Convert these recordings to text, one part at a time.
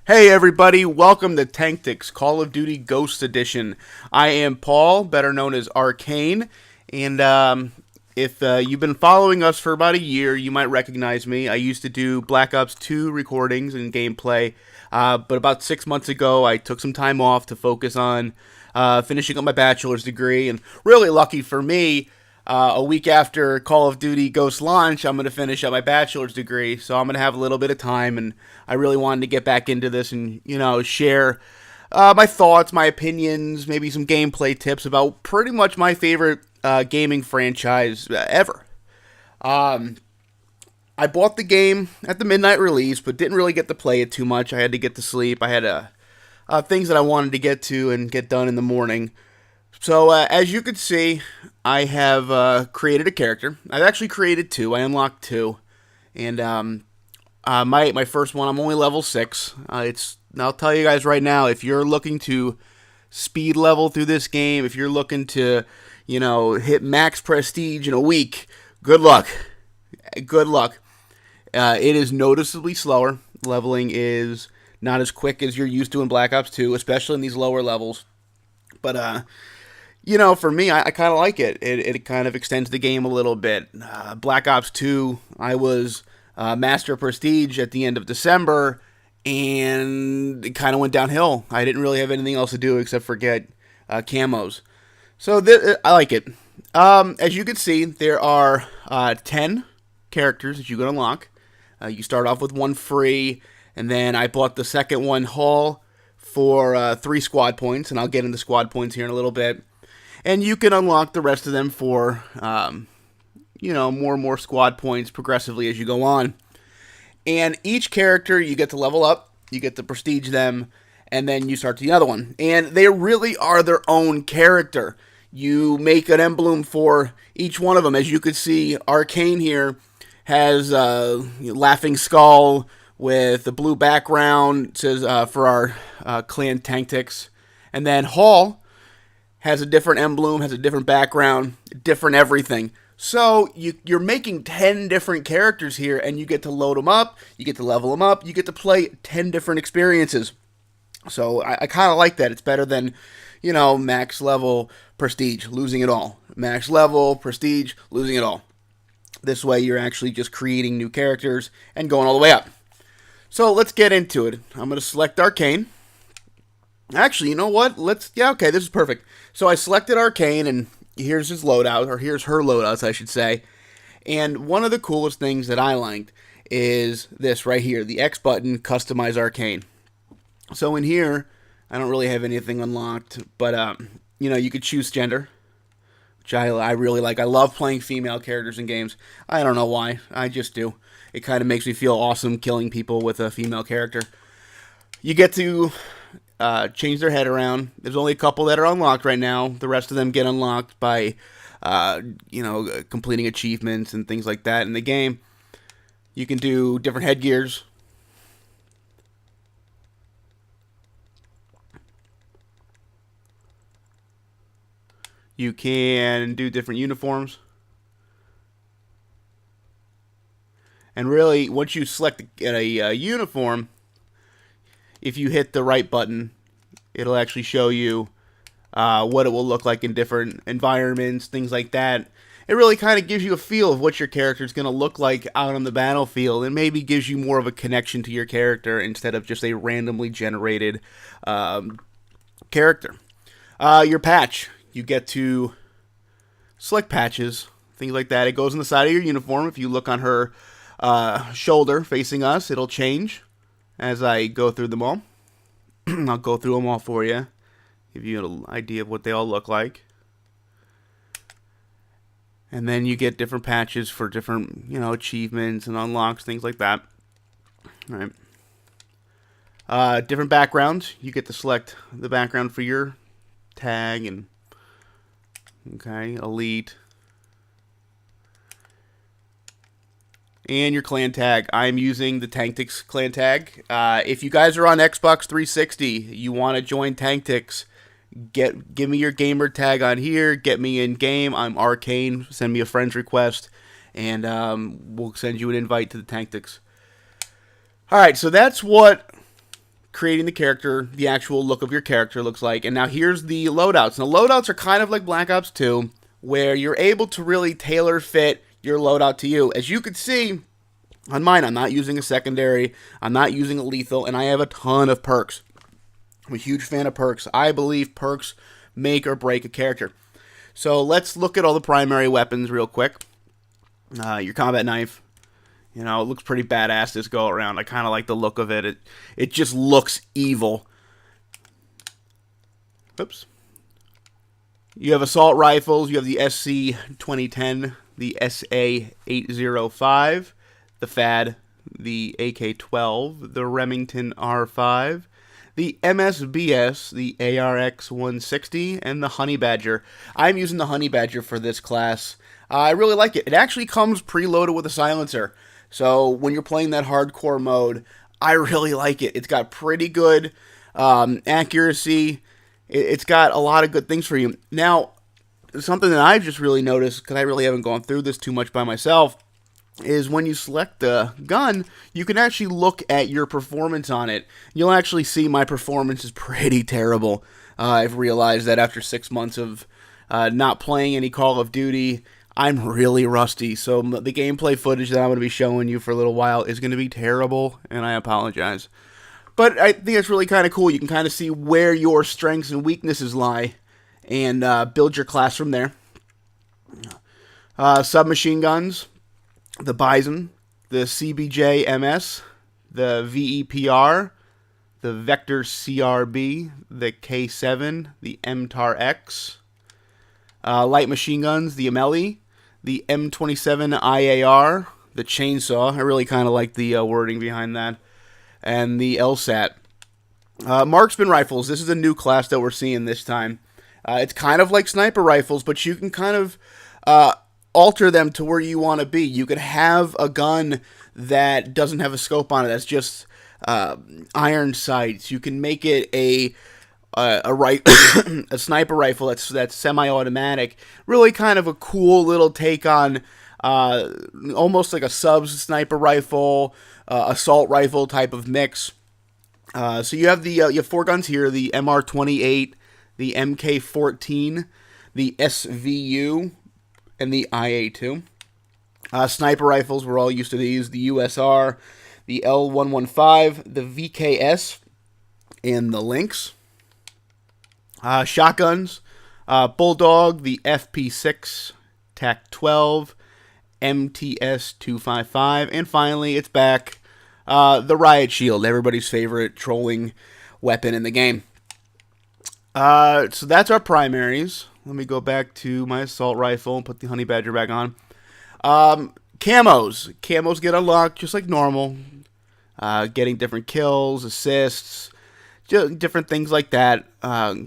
Hey everybody, welcome to Tanctics Call of Duty Ghost Edition. I am Paul, better known as Rkaiyne, and if you've been following us for about a year, you might recognize me. I used to do Black Ops 2 recordings and gameplay, but about 6 months ago, I took some time off to focus on finishing up my bachelor's degree, and really lucky for me, a week after Call of Duty Ghost launch, I'm going to finish up my bachelor's degree, so I'm going to have a little bit of time, and I really wanted to get back into this and, share my thoughts, my opinions, maybe some gameplay tips about pretty much my favorite gaming franchise ever. I bought the game at the midnight release, but didn't really get to play it too much. I had to get to sleep. I had things that I wanted to get to and get done in the morning. So, as you can see, I have created a character. I've actually created two. I unlocked two. And my first one, I'm only level 6. I'll tell you guys right now, if you're looking to speed level through this game, if you're looking to, hit max prestige in a week, good luck. Good luck. It is noticeably slower. Leveling is not as quick as you're used to in Black Ops 2, especially in these lower levels. But, for me, I kind of like it. It kind of extends the game a little bit. Black Ops 2, I was Master Prestige at the end of December, and it kind of went downhill. I didn't really have anything else to do except for get camos. So I like it. As you can see, there are 10 characters that you can unlock. You start off with one free, and then I bought the second one whole for 3 squad points, and I'll get into squad points here in a little bit. And you can unlock the rest of them for, more and more squad points progressively as you go on. And each character, you get to level up, you get to prestige them, and then you start the other one. And they really are their own character. You make an emblem for each one of them. As you can see, Rkaiyne here has a laughing skull with a blue background. It says for our clan Tanctics. And then Hall has a different emblem, has a different background, different everything. So you're making 10 different characters here, and you get to load them up, you get to level them up, you get to play 10 different experiences. So I kind of like that. It's better than, max level, prestige, losing it all. Max level, prestige, losing it all. This way you're actually just creating new characters and going all the way up. So let's get into it. I'm going to select Rkaiyne. Actually, you know what? Okay, this is perfect. So I selected Rkaiyne, and here's his loadout, or here's her loadouts, I should say. And one of the coolest things that I liked is this right here, the X button, Customize Rkaiyne. So in here, I don't really have anything unlocked, but, you could choose gender, which I really like. I love playing female characters in games. I don't know why. I just do. It kind of makes me feel awesome killing people with a female character. You get to change their head around. There's only a couple that are unlocked right now. The rest of them get unlocked by, completing achievements and things like that in the game. You can do different headgears. You can do different uniforms. And really, once you select a uniform, if you hit the right button, it'll actually show you what it will look like in different environments, things like that. It really kind of gives you a feel of what your character is going to look like out on the battlefield, and maybe gives you more of a connection to your character instead of just a randomly generated character. Your patch, you get to select patches, things like that. It goes on the side of your uniform. If you look on her shoulder facing us, it'll change as I go through them all. I'll go through them all for you, give you an idea of what they all look like. And then you get different patches for different, achievements and unlocks, things like that. All right. Different backgrounds. You get to select the background for your tag and, elite. And your clan tag. I'm using the Tanctics Clan tag. If you guys are on Xbox 360, you want to join Tanctics, give me your gamer tag on here. Get me in game. I'm Rkaiyne. Send me a friend's request, and we'll send you an invite to the Tanctics. All right, so that's what creating the character, the actual look of your character looks like. And now here's the loadouts. Now loadouts are kind of like Black Ops 2, where you're able to really tailor fit your loadout to you. As you can see on mine, I'm not using a secondary, I'm not using a lethal, and I have a ton of perks. I'm a huge fan of perks. I believe perks make or break a character. So let's look at all the primary weapons real quick. Your combat knife. You know, it looks pretty badass this go around. I kind of like the look of it. It just looks evil. Oops. You have assault rifles. You have the SC 2010, the SA 805, the FAD, the AK 12, the Remington R5, the MSBS, the ARX 160, and the Honey Badger. I'm using the Honey Badger for this class. I really like it. It actually comes preloaded with a silencer. So when you're playing that hardcore mode, I really like it. It's got pretty good accuracy. It's got a lot of good things for you. Now, something that I've just really noticed, because I really haven't gone through this too much by myself, is when you select the gun, you can actually look at your performance on it. You'll actually see my performance is pretty terrible. I've realized that after 6 months of not playing any Call of Duty, I'm really rusty, so the gameplay footage that I'm going to be showing you for a little while is going to be terrible, and I apologize. But I think it's really kind of cool. You can kind of see where your strengths and weaknesses lie, and build your class from there. Submachine guns, the Bison, the CBJ MS, the VEPR, the Vector CRB, the K7, the MTAR X, light machine guns, the Ameli, the M27 IAR, the chainsaw. I really kind of like the wording behind that. And the LSAT. Marksman rifles. This is a new class that we're seeing this time. It's kind of like sniper rifles, but you can kind of alter them to where you want to be. You could have a gun that doesn't have a scope on it. That's just iron sights. You can make it a sniper rifle that's semi-automatic. Really kind of a cool little take on almost like a sniper rifle, assault rifle type of mix. So you have you have 4 guns here: the MR28, the MK14, the SVU, and the IA2. Sniper rifles, we're all used to these: the USR, the L115, the VKS, and the Lynx. Shotguns, Bulldog, the FP6, TAC-12, MTS-255, and finally, it's back, the Riot Shield, everybody's favorite trolling weapon in the game. So that's our primaries. Let me go back to my assault rifle and put the Honey Badger back on. Camos. Camos get unlocked just like normal. Getting different kills, assists, different things like that.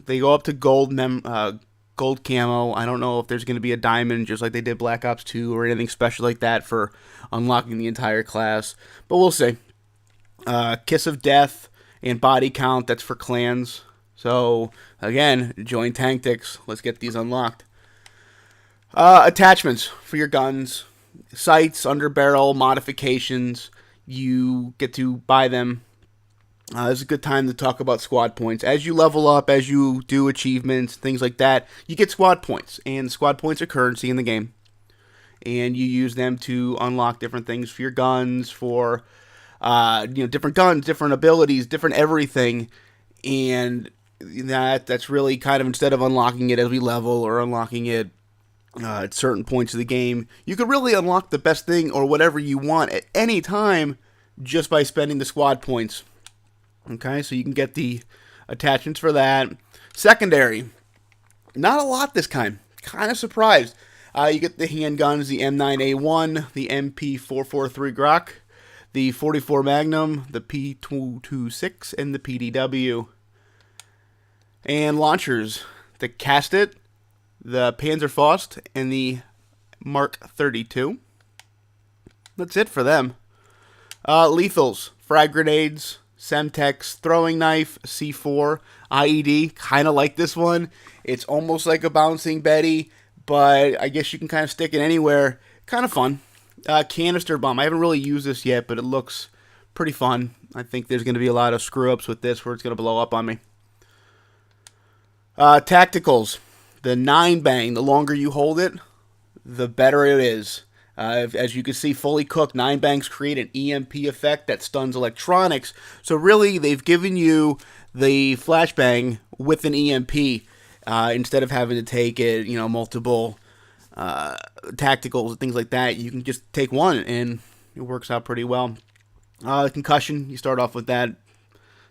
They go up to gold camo. I don't know if there's going to be a diamond just like they did Black Ops 2 or anything special like that for unlocking the entire class. But we'll see. Kiss of Death and Body Count, that's for clans. So, again, join Tanctics. Let's get these unlocked. Attachments for your guns. Sights, underbarrel, modifications. You get to buy them. This is a good time to talk about squad points. As you level up, as you do achievements, things like that, you get squad points. And squad points are currency in the game. And you use them to unlock different things for your guns, for different guns, different abilities, different everything. And that's really kind of, instead of unlocking it as we level or unlocking it at certain points of the game, you could really unlock the best thing or whatever you want at any time just by spending the squad points. Okay, so you can get the attachments for that. Secondary, not a lot this time. Kind of surprised. You get the handguns, the M9A1, the MP443 Glock, the 44 Magnum, the P226, and the PDW. And launchers, the Castet, the Panzerfaust, and the Mark 32. That's it for them. Lethals, frag grenades, Semtex, throwing knife, C4, IED. Kind of like this one. It's almost like a bouncing Betty, but I guess you can kind of stick it anywhere. Kind of fun. Canister bomb. I haven't really used this yet, but it looks pretty fun. I think there's going to be a lot of screw-ups with this where it's going to blow up on me. Tacticals. The 9-bang, the longer you hold it, the better it is. As you can see, fully cooked, 9-bangs create an EMP effect that stuns electronics. So really, they've given you the flashbang with an EMP instead of having to take it, multiple tacticals and things like that. You can just take one, and it works out pretty well. Concussion, you start off with that.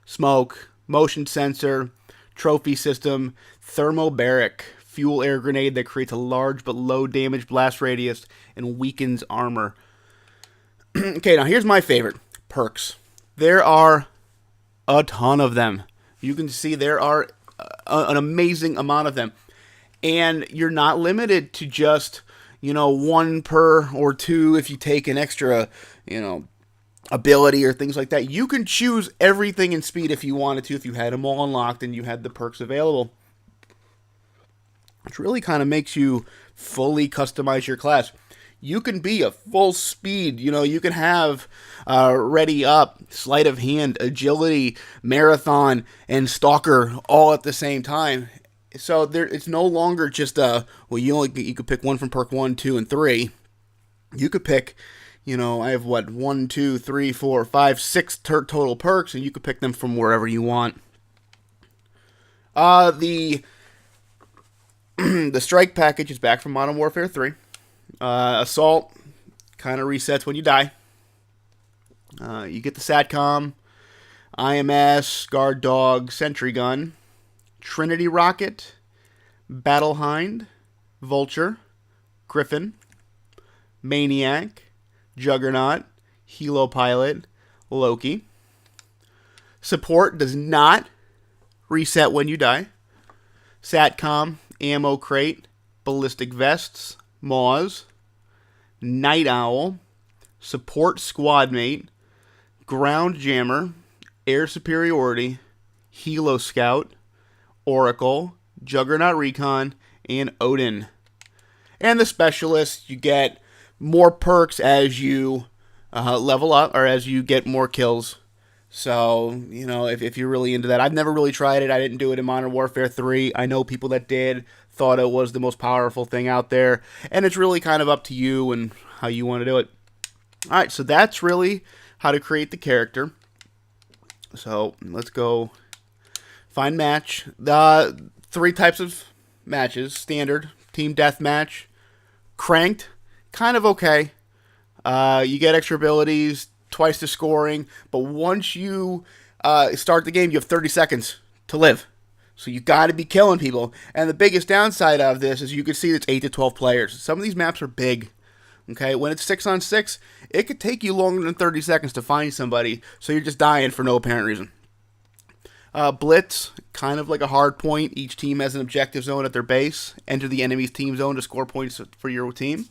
Smoke, motion sensor, trophy system, thermobaric, fuel air grenade that creates a large but low damage blast radius and weakens armor. Okay, now here's my favorite. Perks. There are a ton of them. You can see there are an amazing amount of them. And you're not limited to just, one per or two if you take an extra, ability or things like that. You can choose everything in speed if you wanted to, if you had them all unlocked and you had the perks available. Which really kind of makes you fully customize your class. You can be a full speed, you can have ready up, sleight of hand, agility, marathon, and stalker all at the same time. So it's no longer just you could pick one from perk 1, 2, and 3. You could pick, I have 1, 2, 3, 4, 5, 6 total perks, and you could pick them from wherever you want. The strike package is back from Modern Warfare 3. Assault kind of resets when you die. You get the SATCOM, IMS, Guard Dog, Sentry Gun, Trinity Rocket, Battle Hind, Vulture, Griffin, Maniac, Juggernaut, Helo Pilot, Loki. Support does not reset when you die. SATCOM, Ammo Crate, Ballistic Vests, Maws, Night Owl, Support Squad Mate, Ground Jammer, Air Superiority, Helo Scout, Oracle, Juggernaut Recon, and Odin. And the Specialist, you get more perks as you level up or as you get more kills. So, if you're really into that. I've never really tried it. I didn't do it in Modern Warfare 3. I know people that did, thought it was the most powerful thing out there. And it's really kind of up to you and how you want to do it. Alright, so that's really how to create the character. So, let's go find match. 3 types of matches. Standard, team deathmatch, cranked, kind of okay. You get extra abilities, twice the scoring, but once you start the game, you have 30 seconds to live. So you got to be killing people. And the biggest downside of this is you can see it's 8 to 12 players. Some of these maps are big. Okay, when it's 6-on-6, it could take you longer than 30 seconds to find somebody, so you're just dying for no apparent reason. Blitz, kind of like a hard point. Each team has an objective zone at their base. Enter the enemy's team zone to score points for your team.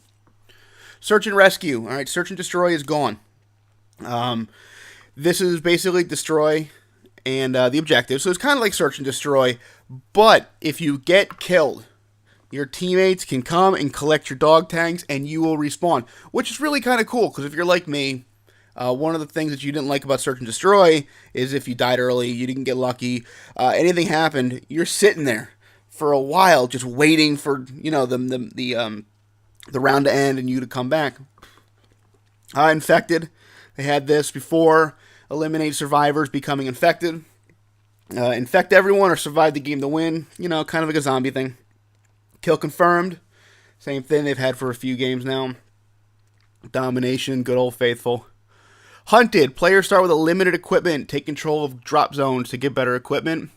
Search and rescue. All right, search and destroy is gone. This is basically destroy and the objective. So it's kind of like search and destroy. But if you get killed, your teammates can come and collect your dog tags and you will respawn. Which is really kind of cool because if you're like me, one of the things that you didn't like about search and destroy is if you died early, you didn't get lucky, anything happened, you're sitting there for a while just waiting for the round to end and you to come back. Infected. They had this before. Eliminate survivors becoming infected. Infect everyone or survive the game to win. Kind of like a zombie thing. Kill confirmed. Same thing they've had for a few games now. Domination. Good old faithful. Hunted. Players start with a limited equipment. Take control of drop zones to get better equipment.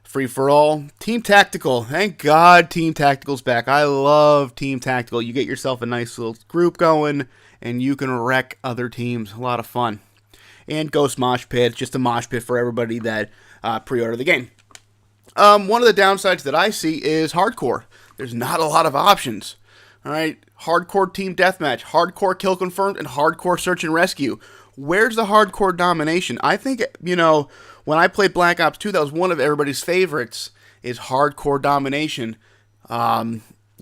Free for all. Team Tactical. Thank God Team Tactical's back. I love Team Tactical. You get yourself a nice little group going, and you can wreck other teams. A lot of fun. And Ghost Mosh Pit. Just a mosh pit for everybody that pre-order the game. One of the downsides that I see is hardcore. There's not a lot of options. All right, hardcore team deathmatch, hardcore kill confirmed, and hardcore search and rescue. Where's the hardcore domination? I think, when I played Black Ops 2, that was one of everybody's favorites, is hardcore domination. Kind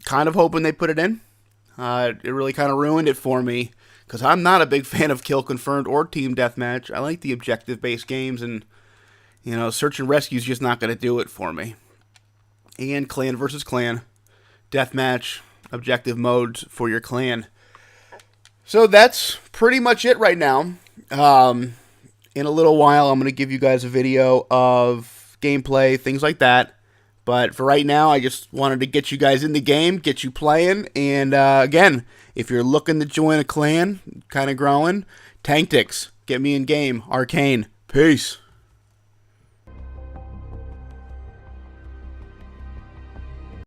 of hoping they put it in. It really kind of ruined it for me, because I'm not a big fan of kill confirmed or team deathmatch. I like the objective based games, and search and rescue is just not going to do it for me. And clan versus clan, deathmatch, objective modes for your clan. So that's pretty much it right now. In a little while, I'm going to give you guys a video of gameplay, things like that. But for right now, I just wanted to get you guys in the game, get you playing. And again, if you're looking to join a clan, kind of growing, Tanctics, get me in game. Rkaiyne, peace.